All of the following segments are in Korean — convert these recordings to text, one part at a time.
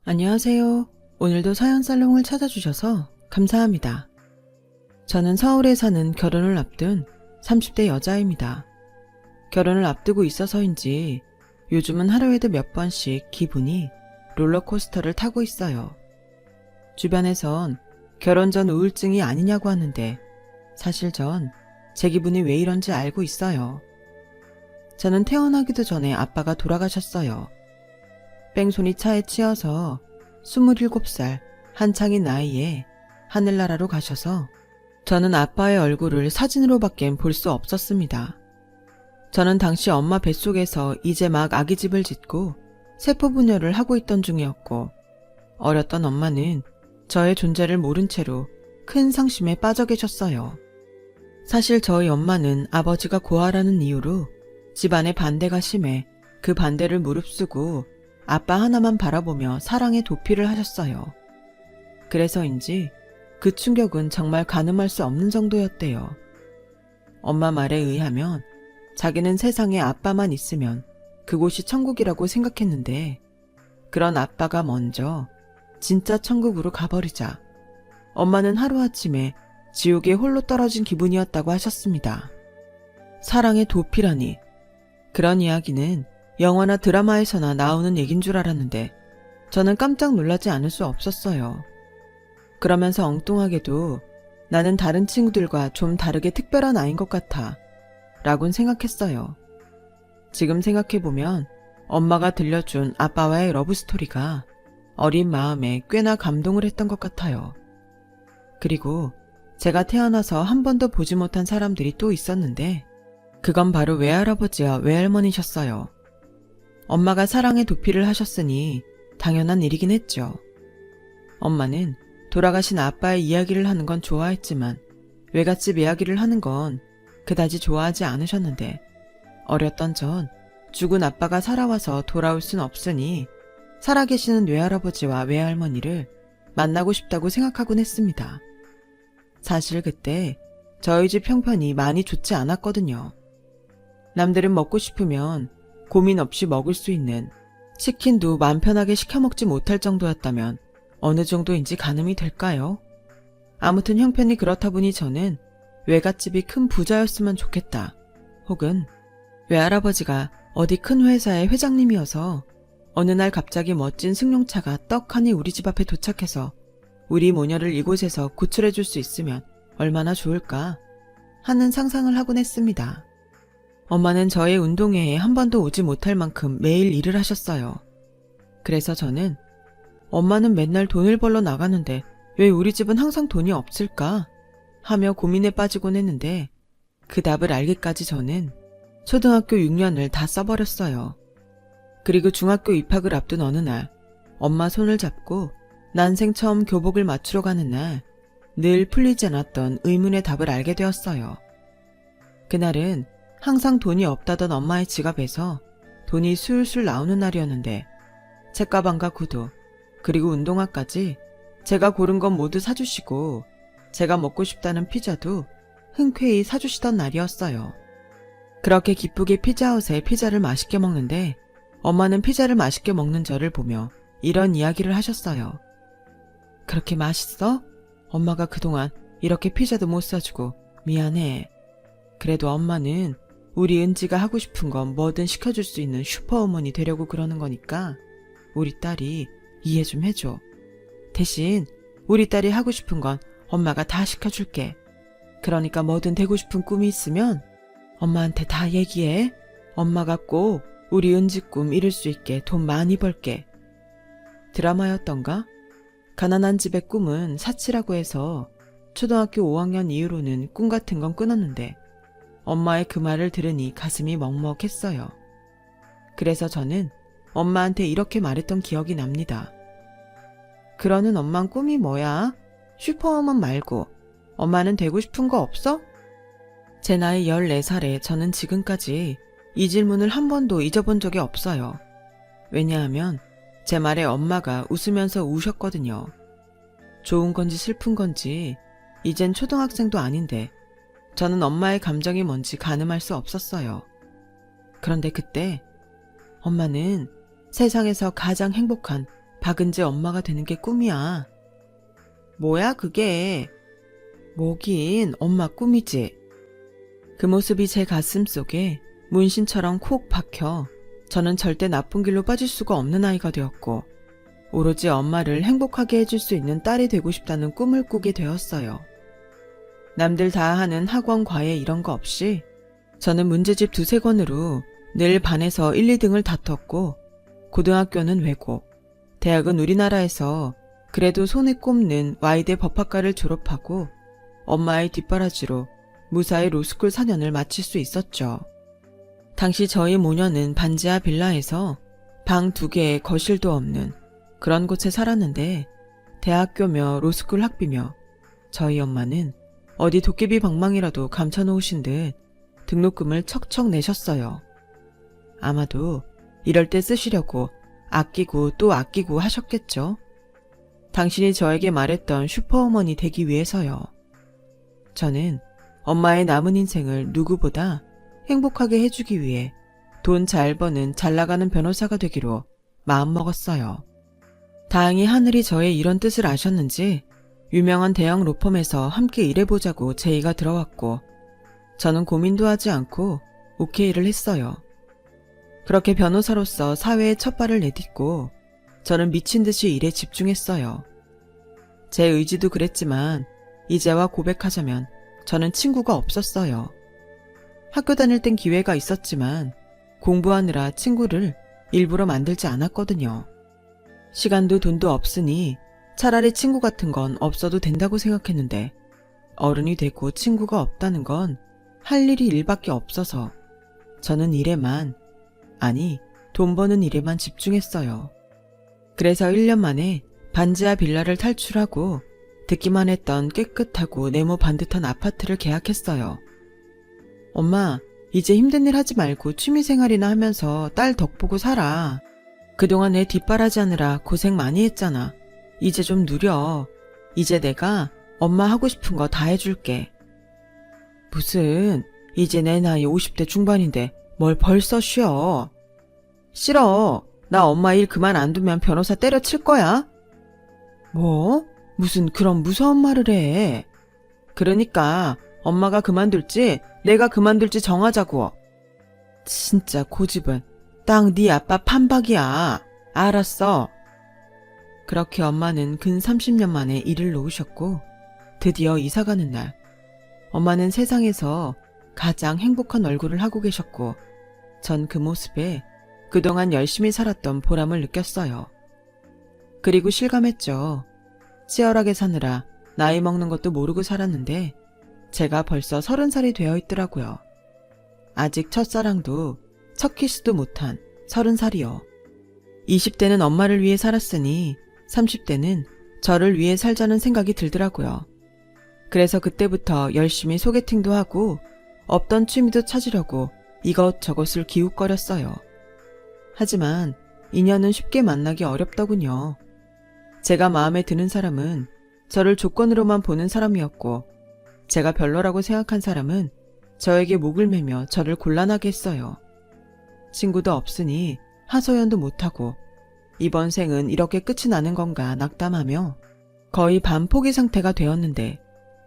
안녕하세요. 오늘도 사연살롱을 찾아주셔서 감사합니다. 저는 서울에 사는 결혼을 앞둔 30대 여자입니다. 결혼을 앞두고 있어서인지 요즘은 하루에도 몇 번씩 기분이 롤러코스터를 타고 있어요. 주변에선 결혼 전 우울증이 아니냐고 하는데 사실 전 제 기분이 왜 이런지 알고 있어요. 저는 태어나기도 전에 아빠가 돌아가셨어요. 뺑소니 차에 치여서 27살 한창인 나이에 하늘나라로 가셔서 저는 아빠의 얼굴을 사진으로밖엔 볼 수 없었습니다. 저는 당시 엄마 뱃속에서 이제 막 아기집을 짓고 세포분열을 하고 있던 중이었고 어렸던 엄마는 저의 존재를 모른 채로 큰 상심에 빠져 계셨어요. 사실 저희 엄마는 아버지가 고아라는 이유로 집안의 반대가 심해 그 반대를 무릅쓰고 아빠 하나만 바라보며 사랑의 도피를 하셨어요. 그래서인지 그 충격은 정말 가늠할 수 없는 정도였대요. 엄마 말에 의하면 자기는 세상에 아빠만 있으면 그곳이 천국이라고 생각했는데 그런 아빠가 먼저 진짜 천국으로 가버리자 엄마는 하루아침에 지옥에 홀로 떨어진 기분이었다고 하셨습니다. 사랑의 도피라니. 그런 이야기는 영화나 드라마에서나 나오는 얘긴 줄 알았는데 저는 깜짝 놀라지 않을 수 없었어요. 그러면서 엉뚱하게도 나는 다른 친구들과 좀 다르게 특별한 아이인 것 같아 라곤 생각했어요. 지금 생각해보면 엄마가 들려준 아빠와의 러브스토리가 어린 마음에 꽤나 감동을 했던 것 같아요. 그리고 제가 태어나서 한 번도 보지 못한 사람들이 또 있었는데 그건 바로 외할아버지와 외할머니셨어요. 엄마가 사랑의 도피를 하셨으니 당연한 일이긴 했죠. 엄마는 돌아가신 아빠의 이야기를 하는 건 좋아했지만 외갓집 이야기를 하는 건 그다지 좋아하지 않으셨는데 어렸던 전 죽은 아빠가 살아와서 돌아올 순 없으니 살아계시는 외할아버지와 외할머니를 만나고 싶다고 생각하곤 했습니다. 사실 그때 저희 집 형편이 많이 좋지 않았거든요. 남들은 먹고 싶으면 고민 없이 먹을 수 있는 치킨도 맘 편하게 시켜 먹지 못할 정도였다면 어느 정도인지 가늠이 될까요? 아무튼 형편이 그렇다 보니 저는 외갓집이 큰 부자였으면 좋겠다. 혹은 외할아버지가 어디 큰 회사의 회장님이어서 어느 날 갑자기 멋진 승용차가 떡하니 우리 집 앞에 도착해서 우리 모녀를 이곳에서 구출해 줄 수 있으면 얼마나 좋을까 하는 상상을 하곤 했습니다. 엄마는 저의 운동회에 한 번도 오지 못할 만큼 매일 일을 하셨어요. 그래서 저는 엄마는 맨날 돈을 벌러 나가는데 왜 우리 집은 항상 돈이 없을까 하며 고민에 빠지곤 했는데 그 답을 알기까지 저는 초등학교 6년을 다 써버렸어요. 그리고 중학교 입학을 앞둔 어느 날 엄마 손을 잡고 난생 처음 교복을 맞추러 가는 날 늘 풀리지 않았던 의문의 답을 알게 되었어요. 그날은 항상 돈이 없다던 엄마의 지갑에서 돈이 술술 나오는 날이었는데 책가방과 구두 그리고 운동화까지 제가 고른 건 모두 사주시고 제가 먹고 싶다는 피자도 흔쾌히 사주시던 날이었어요. 그렇게 기쁘게 피자헛에 피자를 맛있게 먹는데 엄마는 피자를 맛있게 먹는 저를 보며 이런 이야기를 하셨어요. 그렇게 맛있어? 엄마가 그동안 이렇게 피자도 못 사주고 미안해. 그래도 엄마는 우리 은지가 하고 싶은 건 뭐든 시켜줄 수 있는 슈퍼우먼이 되려고 그러는 거니까 우리 딸이 이해 좀 해줘. 대신 우리 딸이 하고 싶은 건 엄마가 다 시켜줄게. 그러니까 뭐든 되고 싶은 꿈이 있으면 엄마한테 다 얘기해. 엄마가 꼭 우리 은지 꿈 이룰 수 있게 돈 많이 벌게. 드라마였던가? 가난한 집의 꿈은 사치라고 해서 초등학교 5학년 이후로는 꿈 같은 건 끊었는데 엄마의 그 말을 들으니 가슴이 먹먹했어요. 그래서 저는 엄마한테 이렇게 말했던 기억이 납니다. 그러는 엄만 꿈이 뭐야? 슈퍼우먼 말고 엄마는 되고 싶은 거 없어? 제 나이 14살에 저는 지금까지 이 질문을 한 번도 잊어본 적이 없어요. 왜냐하면 제 말에 엄마가 웃으면서 우셨거든요. 좋은 건지 슬픈 건지 이젠 초등학생도 아닌데 저는 엄마의 감정이 뭔지 가늠할 수 없었어요. 그런데 그때 엄마는 세상에서 가장 행복한 박은지 엄마가 되는 게 꿈이야. 뭐야 그게? 뭐긴 엄마 꿈이지. 그 모습이 제 가슴 속에 문신처럼 콕 박혀 저는 절대 나쁜 길로 빠질 수가 없는 아이가 되었고 오로지 엄마를 행복하게 해줄 수 있는 딸이 되고 싶다는 꿈을 꾸게 되었어요. 남들 다 하는 학원 과외 이런 거 없이 저는 문제집 2-3권으로 늘 반에서 1, 2등을 다퉜고 고등학교는 외고, 대학은 우리나라에서 그래도 손에 꼽는 와이대 법학과를 졸업하고 엄마의 뒷바라지로 무사히 로스쿨 4년을 마칠 수 있었죠. 당시 저희 모녀는 반지하 빌라에서 방 2개에 거실도 없는 그런 곳에 살았는데 대학교며 로스쿨 학비며 저희 엄마는 어디 도깨비 방망이라도 감춰놓으신 듯 등록금을 척척 내셨어요. 아마도 이럴 때 쓰시려고 아끼고 또 아끼고 하셨겠죠. 당신이 저에게 말했던 슈퍼우먼이 되기 위해서요. 저는 엄마의 남은 인생을 누구보다 행복하게 해주기 위해 돈 잘 버는 잘 나가는 변호사가 되기로 마음먹었어요. 다행히 하늘이 저의 이런 뜻을 아셨는지 유명한 대형 로펌에서 함께 일해보자고 제의가 들어왔고 저는 고민도 하지 않고 오케이를 했어요. 그렇게 변호사로서 사회에 첫 발을 내딛고 저는 미친 듯이 일에 집중했어요. 제 의지도 그랬지만 이제와 고백하자면 저는 친구가 없었어요. 학교 다닐 땐 기회가 있었지만 공부하느라 친구를 일부러 만들지 않았거든요. 시간도 돈도 없으니 차라리 친구 같은 건 없어도 된다고 생각했는데 어른이 되고 친구가 없다는 건 할 일이 일밖에 없어서 저는 일에만, 아니 돈 버는 일에만 집중했어요. 그래서 1년 만에 반지하 빌라를 탈출하고 듣기만 했던 깨끗하고 네모 반듯한 아파트를 계약했어요. 엄마, 이제 힘든 일 하지 말고 취미생활이나 하면서 딸 덕보고 살아. 그동안 애 뒷바라지 하느라 고생 많이 했잖아. 이제 좀 누려. 이제 내가 엄마 하고 싶은 거 다 해줄게. 무슨, 이제 내 나이 50대 중반인데 뭘 벌써 쉬어. 싫어. 나 엄마 일 그만 안 두면 변호사 때려칠 거야. 뭐? 무슨 그런 무서운 말을 해. 그러니까 엄마가 그만둘지 내가 그만둘지 정하자고. 진짜 고집은 딱 네 아빠 판박이야. 알았어. 그렇게 엄마는 근 30년 만에 일을 놓으셨고 드디어 이사가는 날 엄마는 세상에서 가장 행복한 얼굴을 하고 계셨고 전 그 모습에 그동안 열심히 살았던 보람을 느꼈어요. 그리고 실감했죠. 치열하게 사느라 나이 먹는 것도 모르고 살았는데 제가 벌써 30살이 되어 있더라고요. 아직 첫사랑도 첫 키스도 못한 30살이요. 20대는 엄마를 위해 살았으니 30대는 저를 위해 살자는 생각이 들더라고요. 그래서 그때부터 열심히 소개팅도 하고 없던 취미도 찾으려고 이것저것을 기웃거렸어요. 하지만 인연은 쉽게 만나기 어렵더군요. 제가 마음에 드는 사람은 저를 조건으로만 보는 사람이었고 제가 별로라고 생각한 사람은 저에게 목을 매며 저를 곤란하게 했어요. 친구도 없으니 하소연도 못하고 이번 생은 이렇게 끝이 나는 건가 낙담하며 거의 반포기 상태가 되었는데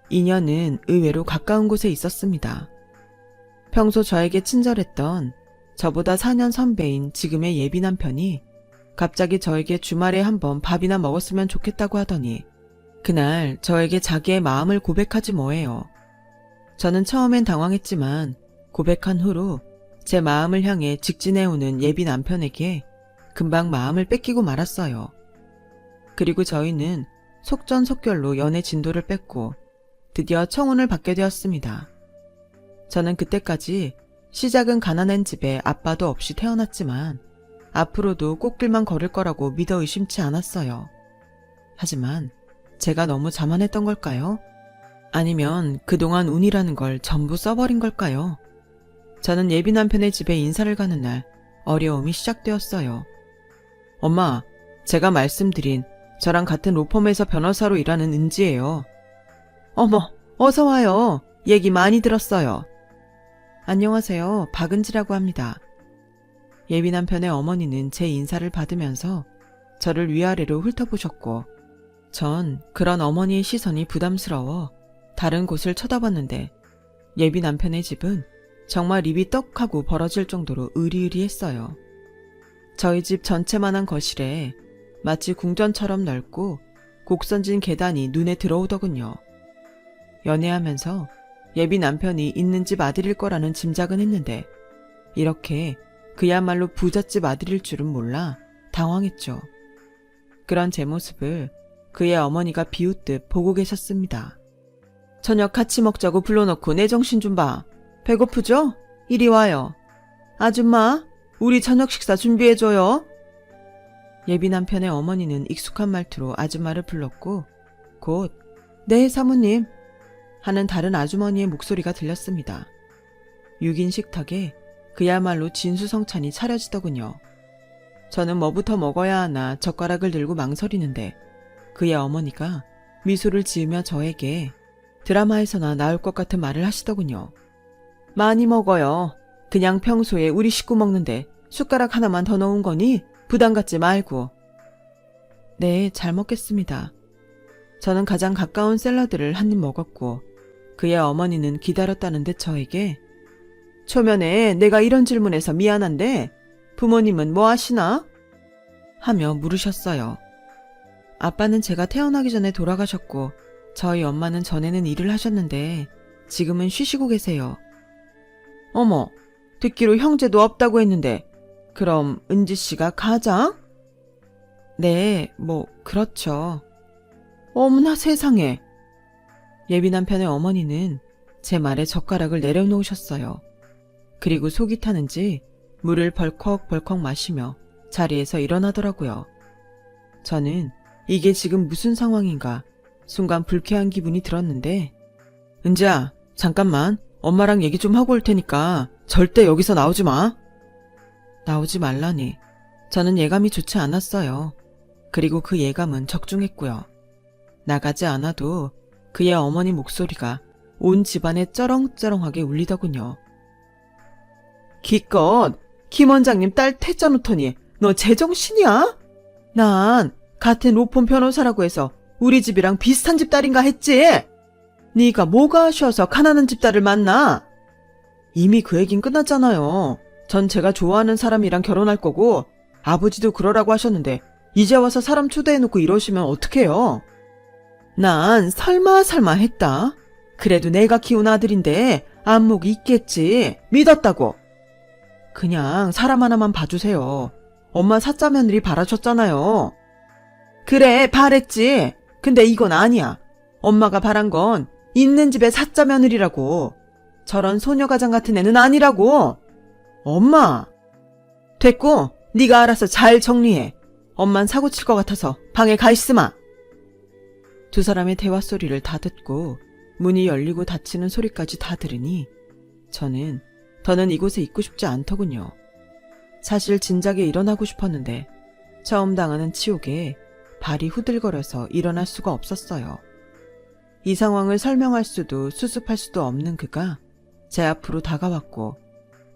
인연은 의외로 가까운 곳에 있었습니다. 평소 저에게 친절했던 저보다 4년 선배인 지금의 예비 남편이 갑자기 저에게 주말에 한번 밥이나 먹었으면 좋겠다고 하더니 그날 저에게 자기의 마음을 고백하지 뭐예요. 저는 처음엔 당황했지만 고백한 후로 제 마음을 향해 직진해오는 예비 남편에게 금방 마음을 뺏기고 말았어요. 그리고 저희는 속전속결로 연애 진도를 뺐고 드디어 청혼을 받게 되었습니다. 저는 그때까지 시작은 가난한 집에 아빠도 없이 태어났지만 앞으로도 꽃길만 걸을 거라고 믿어 의심치 않았어요. 하지만 제가 너무 자만했던 걸까요? 아니면 그동안 운이라는 걸 전부 써버린 걸까요? 저는 예비 남편의 집에 인사를 가는 날 어려움이 시작되었어요. 엄마, 제가 말씀드린 저랑 같은 로펌에서 변호사로 일하는 은지예요. 어머, 어서 와요. 얘기 많이 들었어요. 안녕하세요. 박은지라고 합니다. 예비 남편의 어머니는 제 인사를 받으면서 저를 위아래로 훑어보셨고 전 그런 어머니의 시선이 부담스러워 다른 곳을 쳐다봤는데 예비 남편의 집은 정말 입이 떡하고 벌어질 정도로 으리으리했어요. 저희 집 전체만한 거실에 마치 궁전처럼 넓고 곡선진 계단이 눈에 들어오더군요. 연애하면서 예비 남편이 있는 집 아들일 거라는 짐작은 했는데 이렇게 그야말로 부잣집 아들일 줄은 몰라 당황했죠. 그런 제 모습을 그의 어머니가 비웃듯 보고 계셨습니다. 저녁 같이 먹자고 불러놓고 내 정신 좀 봐. 배고프죠? 이리 와요. 아줌마, 우리 저녁 식사 준비해줘요. 예비 남편의 어머니는 익숙한 말투로 아줌마를 불렀고 곧 네 사모님 하는 다른 아주머니의 목소리가 들렸습니다. 6인 식탁에 그야말로 진수성찬이 차려지더군요. 저는 뭐부터 먹어야 하나 젓가락을 들고 망설이는데 그의 어머니가 미소를 지으며 저에게 드라마에서나 나올 것 같은 말을 하시더군요. 많이 먹어요. 그냥 평소에 우리 식구 먹는데 숟가락 하나만 더 넣은 거니 부담 갖지 말고. 네, 잘 먹겠습니다. 저는 가장 가까운 샐러드를 한 입 먹었고 그의 어머니는 기다렸다는 듯 저에게 초면에 내가 이런 질문해서 미안한데 부모님은 뭐 하시나? 하며 물으셨어요. 아빠는 제가 태어나기 전에 돌아가셨고 저희 엄마는 전에는 일을 하셨는데 지금은 쉬시고 계세요. 어머, 듣기로 형제도 없다고 했는데 그럼 은지 씨가 가장? 네, 뭐 그렇죠. 어머나 세상에. 예비 남편의 어머니는 제 말에 젓가락을 내려놓으셨어요. 그리고 속이 타는지 물을 벌컥벌컥 마시며 자리에서 일어나더라고요. 저는 이게 지금 무슨 상황인가 순간 불쾌한 기분이 들었는데 은지야, 잠깐만 엄마랑 얘기 좀 하고 올 테니까 절대 여기서 나오지 마. 나오지 말라니. 저는 예감이 좋지 않았어요. 그리고 그 예감은 적중했고요. 나가지 않아도 그의 어머니 목소리가 온 집안에 쩌렁쩌렁하게 울리더군요. 기껏 김 원장님 딸 태짜 놓더니 너 제정신이야? 난 같은 로펌 변호사라고 해서 우리 집이랑 비슷한 집 딸인가 했지? 네가 뭐가 아쉬워서 가난한 집 딸을 만나? 이미 그 얘긴 끝났잖아요. 전 제가 좋아하는 사람이랑 결혼할 거고 아버지도 그러라고 하셨는데 이제 와서 사람 초대해놓고 이러시면 어떡해요? 난 설마 했다. 그래도 내가 키운 아들인데 안목이 있겠지. 믿었다고. 그냥 사람 하나만 봐주세요. 엄마 사짜 며느리 바라셨잖아요. 그래, 바랬지. 근데 이건 아니야. 엄마가 바란 건 있는 집에 사짜 며느리라고. 저런 소녀가장 같은 애는 아니라고. 엄마. 됐고, 네가 알아서 잘 정리해. 엄만 사고 칠 것 같아서 방에 가 있으마. 두 사람의 대화 소리를 다 듣고 문이 열리고 닫히는 소리까지 다 들으니 저는 더는 이곳에 있고 싶지 않더군요. 사실 진작에 일어나고 싶었는데 처음 당하는 치욕에 발이 후들거려서 일어날 수가 없었어요. 이 상황을 설명할 수도 수습할 수도 없는 그가 제 앞으로 다가왔고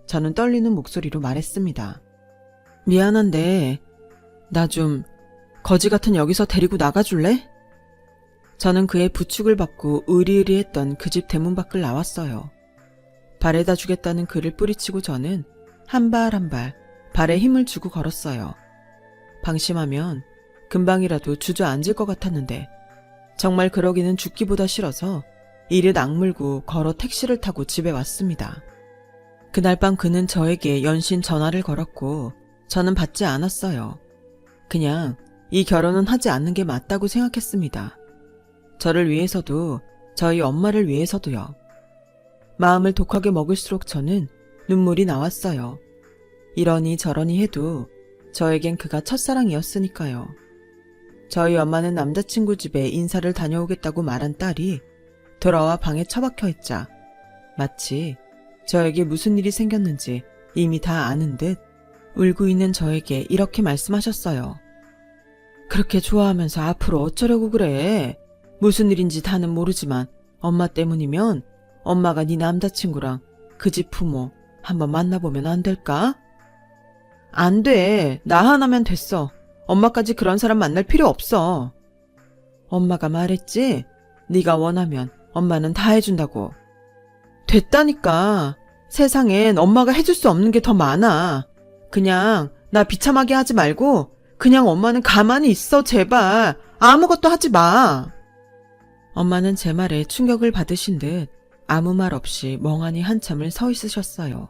저는 떨리는 목소리로 말했습니다. 미안한데 나 좀 거지 같은 여기서 데리고 나가줄래? 저는 그의 부축을 받고 으리으리했던 그 집 대문 밖을 나왔어요. 발에다 주겠다는 글을 뿌리치고 저는 한 발 한 발 발에 힘을 주고 걸었어요. 방심하면 금방이라도 주저앉을 것 같았는데 정말 그러기는 죽기보다 싫어서 이를 악물고 걸어 택시를 타고 집에 왔습니다. 그날 밤 그는 저에게 연신 전화를 걸었고 저는 받지 않았어요. 그냥 이 결혼은 하지 않는 게 맞다고 생각했습니다. 저를 위해서도 저희 엄마를 위해서도요. 마음을 독하게 먹을수록 저는 눈물이 나왔어요. 이러니 저러니 해도 저에겐 그가 첫사랑이었으니까요. 저희 엄마는 남자친구 집에 인사를 다녀오겠다고 말한 딸이 돌아와 방에 처박혀 있자 마치 저에게 무슨 일이 생겼는지 이미 다 아는 듯 울고 있는 저에게 이렇게 말씀하셨어요. 그렇게 좋아하면서 앞으로 어쩌려고 그래? 무슨 일인지 다는 모르지만 엄마 때문이면 엄마가 네 남자친구랑 그 집 부모 한번 만나보면 안 될까? 안 돼. 나 하나면 됐어. 엄마까지 그런 사람 만날 필요 없어. 엄마가 말했지? 네가 원하면 엄마는 다 해준다고. 됐다니까. 세상엔 엄마가 해줄 수 없는 게 더 많아. 그냥 나 비참하게 하지 말고 그냥 엄마는 가만히 있어, 제발. 아무것도 하지 마. 엄마는 제 말에 충격을 받으신 듯 아무 말 없이 멍하니 한참을 서 있으셨어요.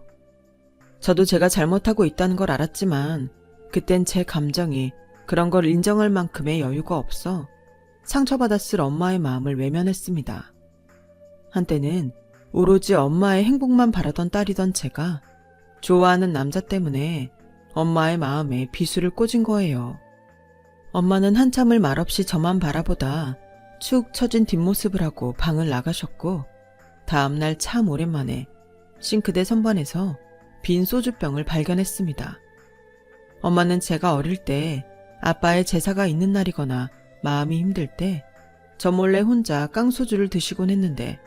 저도 제가 잘못하고 있다는 걸 알았지만 그땐 제 감정이 그런 걸 인정할 만큼의 여유가 없어 상처받았을 엄마의 마음을 외면했습니다. 한때는 오로지 엄마의 행복만 바라던 딸이던 제가 좋아하는 남자 때문에 엄마의 마음에 비수를 꽂은 거예요. 엄마는 한참을 말없이 저만 바라보다 축 처진 뒷모습을 하고 방을 나가셨고 다음날 참 오랜만에 싱크대 선반에서 빈 소주병을 발견했습니다. 엄마는 제가 어릴 때 아빠의 제사가 있는 날이거나 마음이 힘들 때 저 몰래 혼자 깡소주를 드시곤 했는데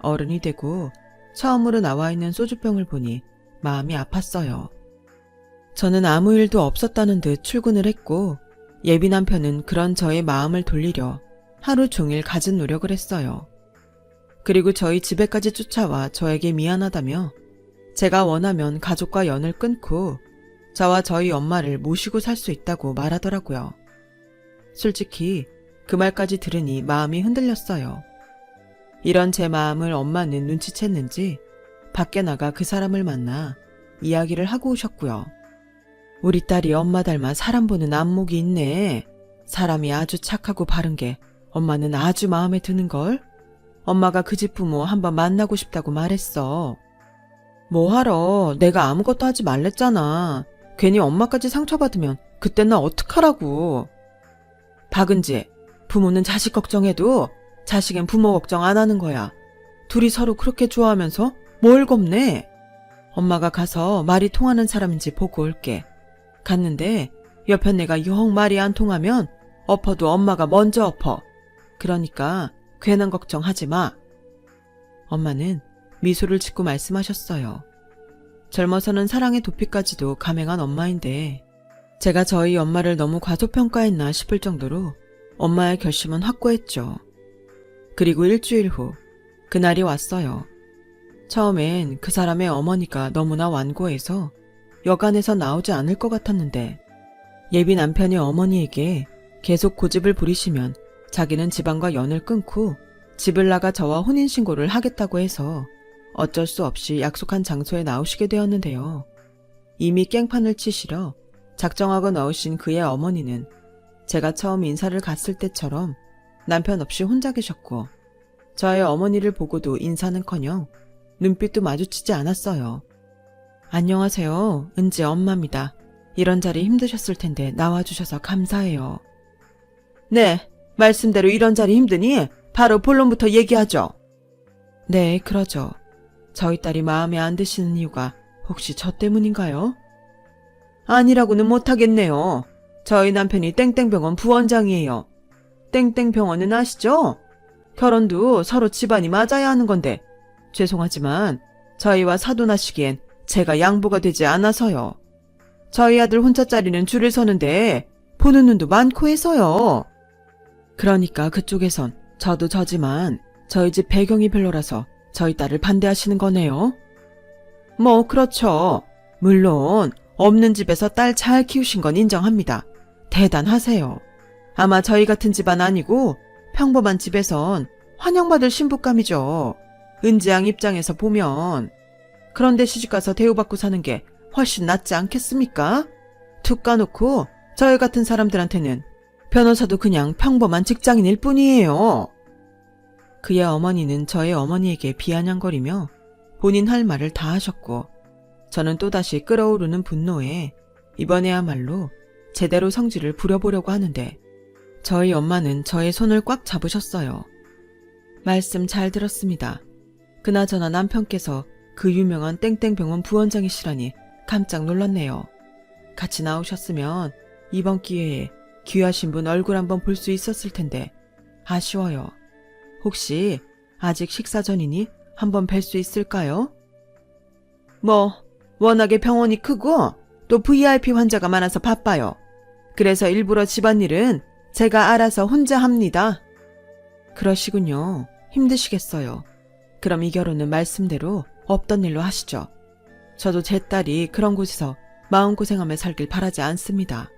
어른이 되고 처음으로 나와 있는 소주병을 보니 마음이 아팠어요. 저는 아무 일도 없었다는 듯 출근을 했고 예비 남편은 그런 저의 마음을 돌리려 하루 종일 갖은 노력을 했어요. 그리고 저희 집에까지 쫓아와 저에게 미안하다며 제가 원하면 가족과 연을 끊고 저와 저희 엄마를 모시고 살 수 있다고 말하더라고요. 솔직히 그 말까지 들으니 마음이 흔들렸어요. 이런 제 마음을 엄마는 눈치챘는지 밖에 나가 그 사람을 만나 이야기를 하고 오셨고요. 우리 딸이 엄마 닮아 사람 보는 안목이 있네. 사람이 아주 착하고 바른 게 엄마는 아주 마음에 드는걸? 엄마가 그 집 부모 한번 만나고 싶다고 말했어. 뭐하러, 내가 아무것도 하지 말랬잖아. 괜히 엄마까지 상처받으면 그땐 나 어떡하라고. 박은지, 부모는 자식 걱정해도 자식은 부모 걱정 안 하는 거야. 둘이 서로 그렇게 좋아하면서 뭘 겁내? 엄마가 가서 말이 통하는 사람인지 보고 올게. 갔는데 옆에 내가 영 말이 안 통하면 엎어도 엄마가 먼저 엎어. 그러니까 괜한 걱정하지 마. 엄마는 미소를 짓고 말씀하셨어요. 젊어서는 사랑의 도피까지도 감행한 엄마인데 제가 저희 엄마를 너무 과소평가했나 싶을 정도로 엄마의 결심은 확고했죠. 그리고 일주일 후 그날이 왔어요. 처음엔 그 사람의 어머니가 너무나 완고해서 여간에서 나오지 않을 것 같았는데 예비 남편이 어머니에게 계속 고집을 부리시면 자기는 집안과 연을 끊고 집을 나가 저와 혼인신고를 하겠다고 해서 어쩔 수 없이 약속한 장소에 나오시게 되었는데요. 이미 깽판을 치시려 작정하고 나오신 그의 어머니는 제가 처음 인사를 갔을 때처럼 남편 없이 혼자 계셨고 저의 어머니를 보고도 인사는커녕 눈빛도 마주치지 않았어요. 안녕하세요. 은지 엄마입니다. 이런 자리 힘드셨을 텐데 나와주셔서 감사해요. 네, 말씀대로 이런 자리 힘드니 바로 본론부터 얘기하죠. 네, 그러죠. 저희 딸이 마음에 안 드시는 이유가 혹시 저 때문인가요? 아니라고는 못하겠네요. 저희 남편이 땡땡병원 부원장이에요. 땡땡병원은 아시죠? 결혼도 서로 집안이 맞아야 하는 건데 죄송하지만 저희와 사돈하시기엔 제가 양보가 되지 않아서요. 저희 아들 혼자짜리는 줄을 서는데 보는 눈도 많고 해서요. 그러니까 그쪽에선 저도 저지만 저희 집 배경이 별로라서 저희 딸을 반대하시는 거네요. 뭐 그렇죠. 물론 없는 집에서 딸 잘 키우신 건 인정합니다. 대단하세요. 아마 저희 같은 집안 아니고 평범한 집에선 환영받을 신부감이죠. 은지양 입장에서 보면. 그런데 시집가서 대우받고 사는 게 훨씬 낫지 않겠습니까? 툭 까놓고 저희 같은 사람들한테는 변호사도 그냥 평범한 직장인일 뿐이에요. 그의 어머니는 저의 어머니에게 비아냥거리며 본인 할 말을 다 하셨고 저는 또다시 끓어오르는 분노에 이번에야말로 제대로 성질을 부려보려고 하는데 저희 엄마는 저의 손을 꽉 잡으셨어요. 말씀 잘 들었습니다. 그나저나 남편께서 그 유명한 땡땡병원 부원장이시라니 깜짝 놀랐네요. 같이 나오셨으면 이번 기회에 귀하신 분 얼굴 한번 볼 수 있었을 텐데 아쉬워요. 혹시 아직 식사 전이니 한번 뵐 수 있을까요? 뭐 워낙에 병원이 크고 또 VIP 환자가 많아서 바빠요. 그래서 일부러 집안일은 제가 알아서 혼자 합니다. 그러시군요. 힘드시겠어요. 그럼 이 결혼은 말씀대로 없던 일로 하시죠. 저도 제 딸이 그런 곳에서 마음고생하며 살길 바라지 않습니다.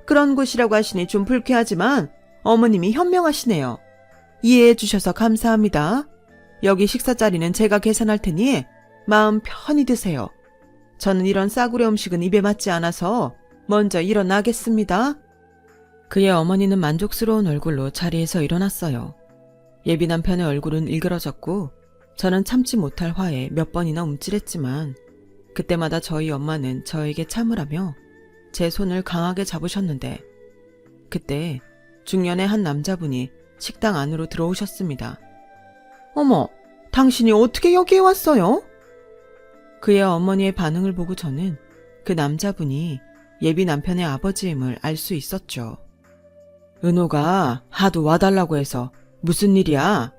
그런 곳이라고 하시니 좀 불쾌하지만 어머님이 현명하시네요. 이해해 주셔서 감사합니다. 여기 식사 자리는 제가 계산할 테니 마음 편히 드세요. 저는 이런 싸구려 음식은 입에 맞지 않아서 먼저 일어나겠습니다. 그의 어머니는 만족스러운 얼굴로 자리에서 일어났어요. 예비 남편의 얼굴은 일그러졌고 저는 참지 못할 화에 몇 번이나 움찔했지만 그때마다 저희 엄마는 저에게 참으라며 제 손을 강하게 잡으셨는데 그때 중년의 한 남자분이 식당 안으로 들어오셨습니다. 어머, 당신이 어떻게 여기에 왔어요? 그의 어머니의 반응을 보고 저는 그 남자분이 예비 남편의 아버지임을 알 수 있었죠. 은호가 하도 와달라고 해서 무슨 일이야?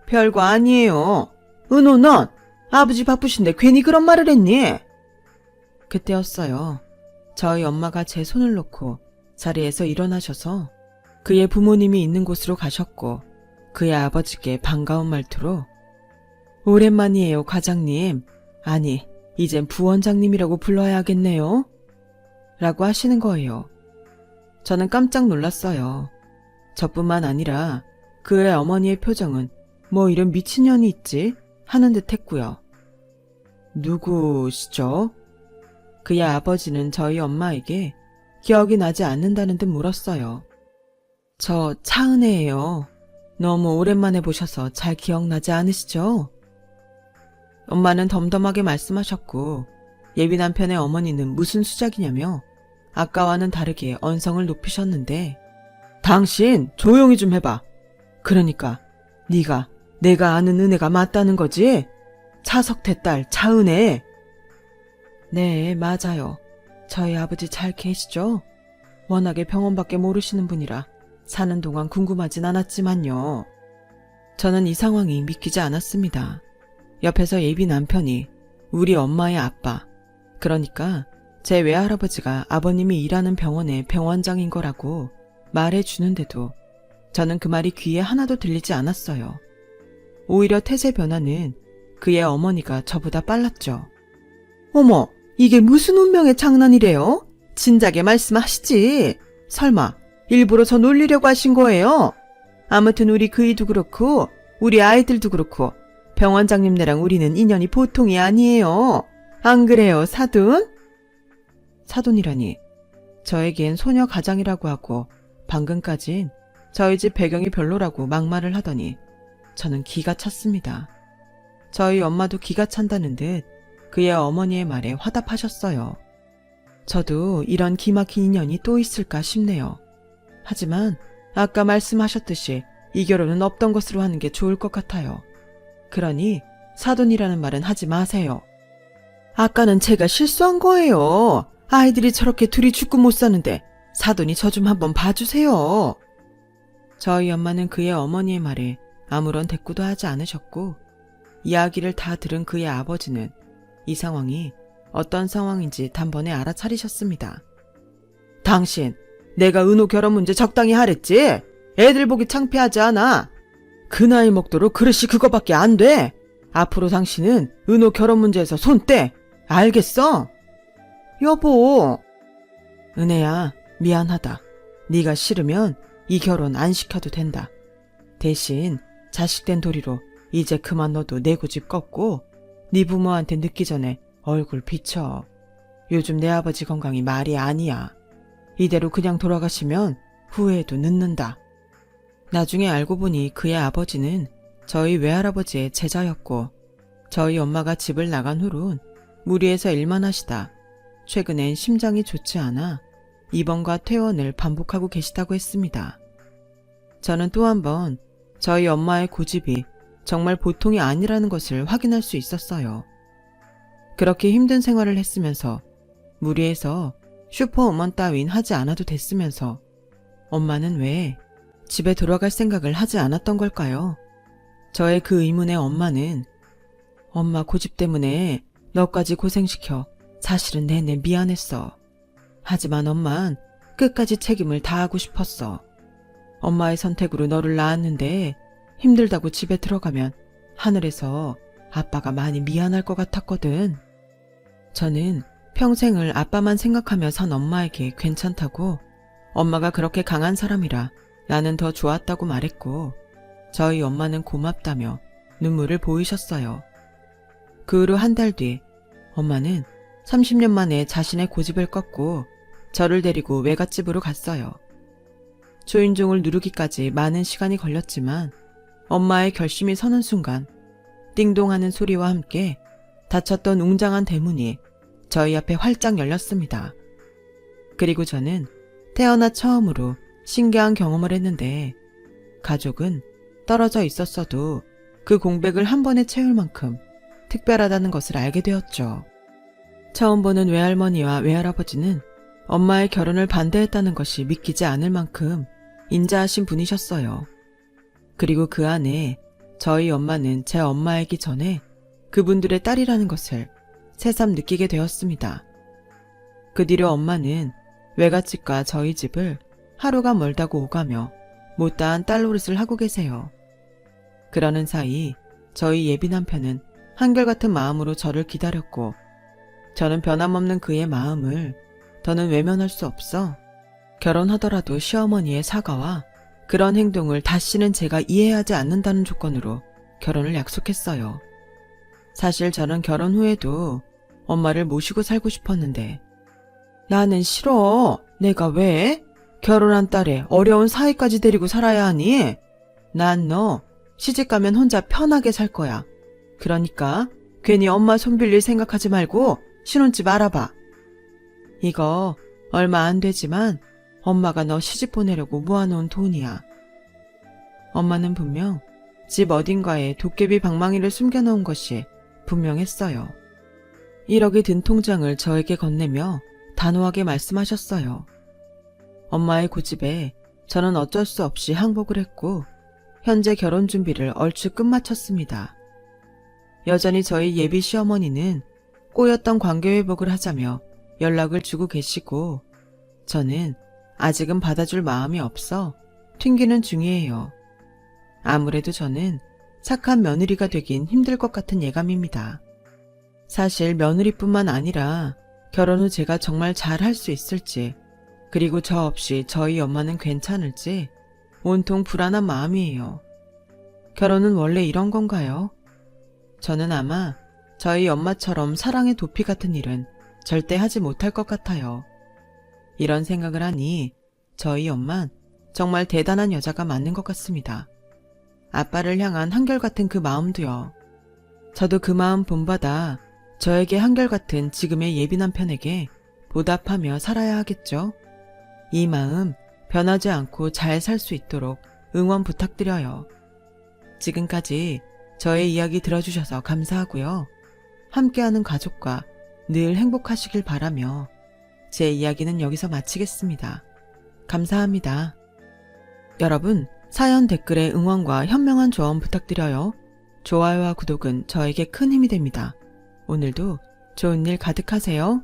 별거 아니에요. 은호 넌 아버지 바쁘신데 괜히 그런 말을 했니? 그때였어요. 저희 엄마가 제 손을 놓고 자리에서 일어나셔서 그의 부모님이 있는 곳으로 가셨고 그의 아버지께 반가운 말투로 오랜만이에요, 과장님. 아니, 이젠 부원장님이라고 불러야겠네요. 라고 하시는 거예요. 저는 깜짝 놀랐어요. 저뿐만 아니라 그의 어머니의 표정은 뭐 이런 미친년이 있지? 하는 듯 했고요. 누구시죠? 그의 아버지는 저희 엄마에게 기억이 나지 않는다는 듯 물었어요. 저 차은혜예요. 너무 오랜만에 보셔서 잘 기억나지 않으시죠? 엄마는 덤덤하게 말씀하셨고 예비 남편의 어머니는 무슨 수작이냐며 아까와는 다르게 언성을 높이셨는데 당신 조용히 좀 해봐. 그러니까 네가 내가 아는 은혜가 맞다는 거지? 차석태 딸 차은혜. 네, 맞아요. 저희 아버지 잘 계시죠? 워낙에 병원밖에 모르시는 분이라 사는 동안 궁금하진 않았지만요. 저는 이 상황이 믿기지 않았습니다. 옆에서 예비 남편이 우리 엄마의 아빠, 그러니까 제 외할아버지가 아버님이 일하는 병원의 병원장인 거라고 말해주는데도 저는 그 말이 귀에 하나도 들리지 않았어요. 오히려 태세 변화는 그의 어머니가 저보다 빨랐죠. 어머, 이게 무슨 운명의 장난이래요? 진작에 말씀하시지. 설마 일부러 저 놀리려고 하신 거예요? 아무튼 우리 그이도 그렇고 우리 아이들도 그렇고 병원장님네랑 우리는 인연이 보통이 아니에요. 안 그래요, 사돈? 사돈이라니. 저에겐 소녀 가장이라고 하고 방금까진 저희 집 배경이 별로라고 막말을 하더니 저는 기가 찼습니다. 저희 엄마도 기가 찬다는 듯 그의 어머니의 말에 화답하셨어요. 저도 이런 기막힌 인연이 또 있을까 싶네요. 하지만 아까 말씀하셨듯이 이 결혼은 없던 것으로 하는 게 좋을 것 같아요. 그러니 사돈이라는 말은 하지 마세요. 아까는 제가 실수한 거예요. 아이들이 저렇게 둘이 죽고 못 사는데 사돈이 저 좀 한번 봐주세요. 저희 엄마는 그의 어머니의 말에 아무런 대꾸도 하지 않으셨고 이야기를 다 들은 그의 아버지는 이 상황이 어떤 상황인지 단번에 알아차리셨습니다. 당신, 내가 은호 결혼 문제 적당히 하랬지? 애들 보기 창피하지 않아? 그 나이 먹도록 그릇이 그거밖에 안 돼. 앞으로 당신은 은호 결혼 문제에서 손 떼. 알겠어? 여보. 은혜야, 미안하다. 네가 싫으면 이 결혼 안 시켜도 된다. 대신 자식된 도리로 이제 그만 너도 내 고집 꺾고 네 부모한테 늦기 전에 얼굴 비춰. 요즘 내 아버지 건강이 말이 아니야. 이대로 그냥 돌아가시면 후회해도 늦는다. 나중에 알고 보니 그의 아버지는 저희 외할아버지의 제자였고 저희 엄마가 집을 나간 후론 무리해서 일만 하시다 최근엔 심장이 좋지 않아 입원과 퇴원을 반복하고 계시다고 했습니다. 저는 또 한 번 저희 엄마의 고집이 정말 보통이 아니라는 것을 확인할 수 있었어요. 그렇게 힘든 생활을 했으면서 무리해서 슈퍼우먼 따윈 하지 않아도 됐으면서 엄마는 왜 집에 돌아갈 생각을 하지 않았던 걸까요? 저의 그 의문에 엄마는 엄마 고집 때문에 너까지 고생시켜 사실은 내내 미안했어. 하지만 엄만 끝까지 책임을 다하고 싶었어. 엄마의 선택으로 너를 낳았는데 힘들다고 집에 들어가면 하늘에서 아빠가 많이 미안할 것 같았거든. 저는 평생을 아빠만 생각하며 산 엄마에게 괜찮다고, 엄마가 그렇게 강한 사람이라 나는 더 좋았다고 말했고, 저희 엄마는 고맙다며 눈물을 보이셨어요. 그 후로 한 달 뒤 엄마는 30년 만에 자신의 고집을 꺾고 저를 데리고 외갓집으로 갔어요. 초인종을 누르기까지 많은 시간이 걸렸지만 엄마의 결심이 서는 순간 띵동하는 소리와 함께 닫혔던 웅장한 대문이 저희 앞에 활짝 열렸습니다. 그리고 저는 태어나 처음으로 신기한 경험을 했는데, 가족은 떨어져 있었어도 그 공백을 한 번에 채울 만큼 특별하다는 것을 알게 되었죠. 처음 보는 외할머니와 외할아버지는 엄마의 결혼을 반대했다는 것이 믿기지 않을 만큼 인자하신 분이셨어요. 그리고 그 안에 저희 엄마는 제 엄마이기 전에 그분들의 딸이라는 것을 새삼 느끼게 되었습니다. 그 뒤로 엄마는 외갓집과 저희 집을 하루가 멀다고 오가며 못다한 딸 노릇을 하고 계세요. 그러는 사이 저희 예비 남편은 한결같은 마음으로 저를 기다렸고, 저는 변함없는 그의 마음을 더는 외면할 수 없어 결혼하더라도 시어머니의 사과와 그런 행동을 다시는 제가 이해하지 않는다는 조건으로 결혼을 약속했어요. 사실 저는 결혼 후에도 엄마를 모시고 살고 싶었는데, 나는 싫어. 내가 왜? 결혼한 딸에 어려운 사이까지 데리고 살아야 하니? 난 너 시집가면 혼자 편하게 살 거야. 그러니까 괜히 엄마 손 빌릴 생각하지 말고 신혼집 알아봐. 이거 얼마 안 되지만 엄마가 너 시집 보내려고 모아놓은 돈이야. 엄마는 분명 집 어딘가에 도깨비 방망이를 숨겨놓은 것이 분명했어요. 1억이 든 통장을 저에게 건네며 단호하게 말씀하셨어요. 엄마의 고집에 저는 어쩔 수 없이 항복을 했고, 현재 결혼 준비를 얼추 끝마쳤습니다. 여전히 저희 예비 시어머니는 꼬였던 관계 회복을 하자며 연락을 주고 계시고, 저는 아직은 받아줄 마음이 없어 튕기는 중이에요. 아무래도 저는 착한 며느리가 되긴 힘들 것 같은 예감입니다. 사실 며느리뿐만 아니라 결혼 후 제가 정말 잘 할 수 있을지, 그리고 저 없이 저희 엄마는 괜찮을지 온통 불안한 마음이에요. 결혼은 원래 이런 건가요? 저는 아마 저희 엄마처럼 사랑의 도피 같은 일은 절대 하지 못할 것 같아요. 이런 생각을 하니 저희 엄만 정말 대단한 여자가 맞는 것 같습니다. 아빠를 향한 한결같은 그 마음도요. 저도 그 마음 본받아 저에게 한결같은 지금의 예비 남편에게 보답하며 살아야 하겠죠. 이 마음 변하지 않고 잘 살 수 있도록 응원 부탁드려요. 지금까지 저의 이야기 들어주셔서 감사하고요. 함께하는 가족과 늘 행복하시길 바라며 제 이야기는 여기서 마치겠습니다. 감사합니다. 여러분, 사연 댓글에 응원과 현명한 조언 부탁드려요. 좋아요와 구독은 저에게 큰 힘이 됩니다. 오늘도 좋은 일 가득하세요.